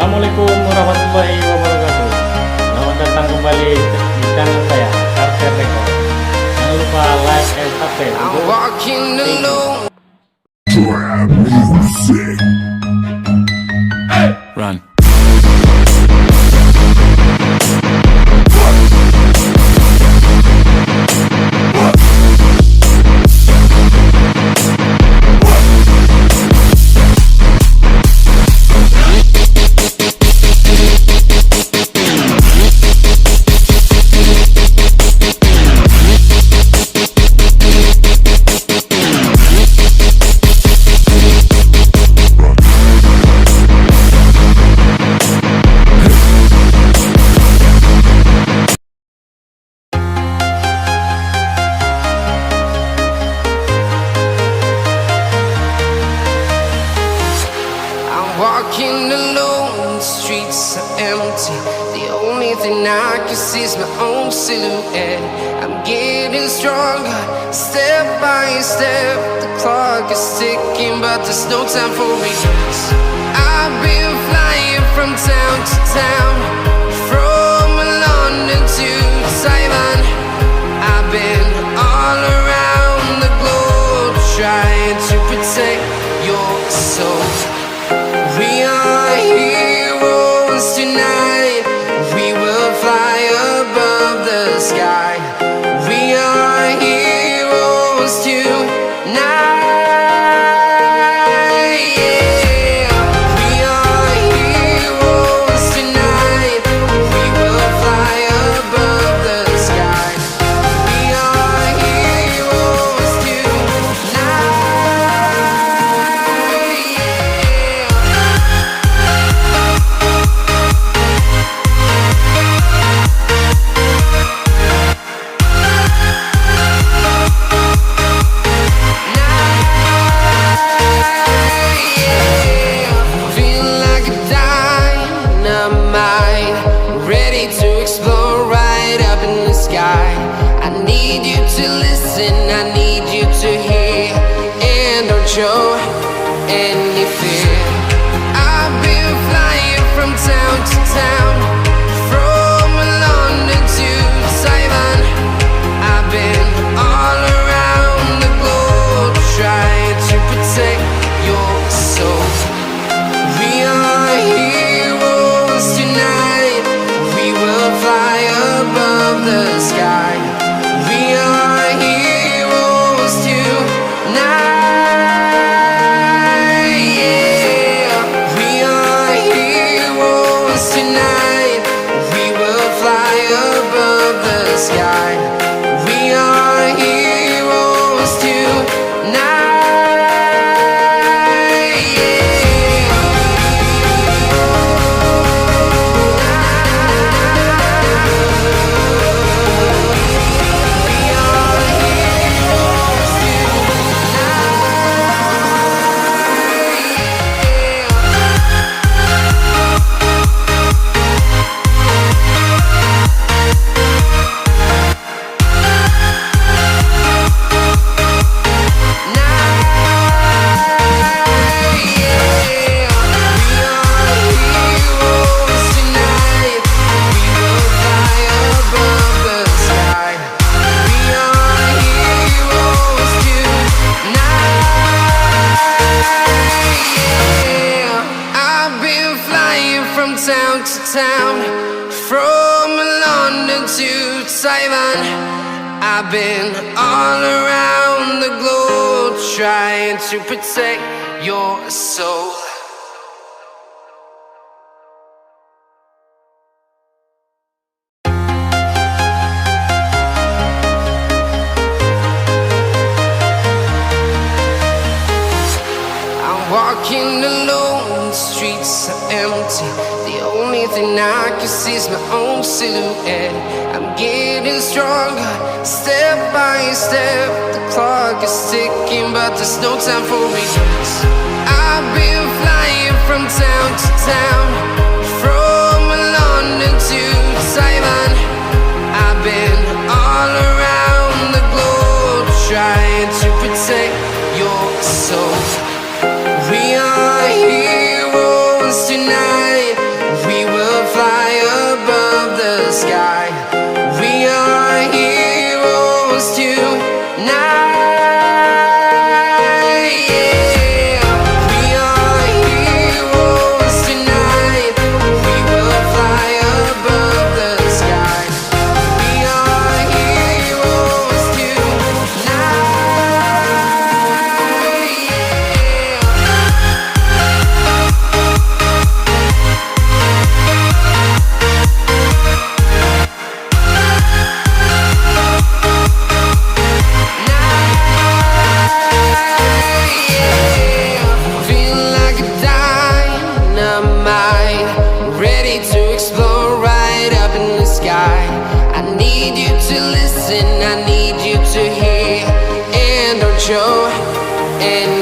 Assalamualaikum warahmatullahi wabarakatuh. Selamat datang kembali di channel saya, Record. Jangan lupa like and subscribe. Run. Walking alone, the streets are empty. The only thing I can see is my own silhouette. I'm getting stronger, step by step. The clock is ticking, but there's no time for regrets. I've been flying from town to town, from London to Taiwan. I've been all around the globe, trying to protect your soul. We are heroes tonight. We will fly above the sky. We are heroes tonight. Yeah. We are heroes tonight. We will fly above the sky. We are heroes tonight. I need you to hear and don't show any fear. I've been flying from town to town, from London to Taiwan. I've been all around the globe, trying to protect your soul. We are heroes tonight. We will fly above the sky. We are heroes tonight. Yeah. We are heroes tonight. We will fly above the sky. We are heroes tonight. Town to town, from London to Taiwan. I've been all around the globe, trying to protect your soul. I'm walking alone, the streets are empty. The only thing I can see is my own silhouette. I'm getting stronger, step by step. The clock is ticking, but there's no time for regrets. I've been flying from town to town, from London to Taiwan. I've been all around the globe, trying to protect your soul. We are heroes tonight.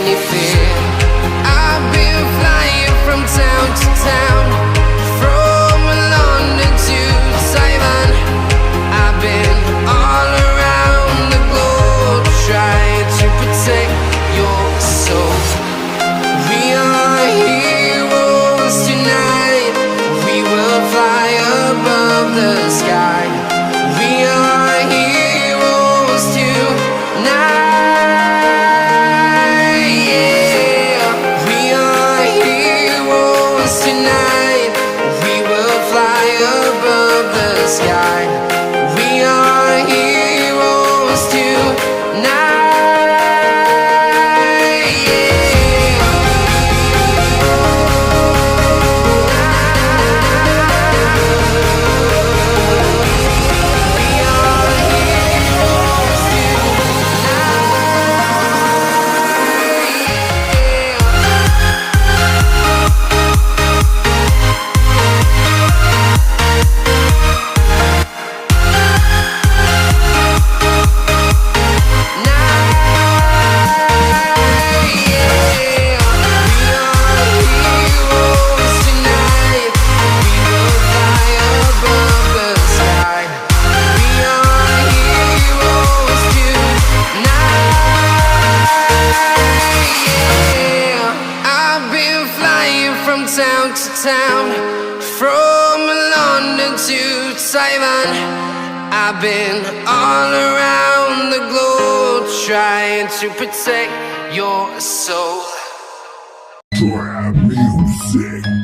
any fear. I've been flying from town to town, from London to Taiwan. I've been all around the globe trying to protect your soul. We are heroes tonight. We will fly above the sky. We are heroes tonight. Yeah. We are heroes tonight. We will fly above the sky. We are heroes tonight. Yeah. We are heroes tonight. We will fly above the sky. We are heroes tonight. Yeah. I've been flying from town to town, from London to Taiwan. I've been all around the globe trying to protect your soul. Trap music.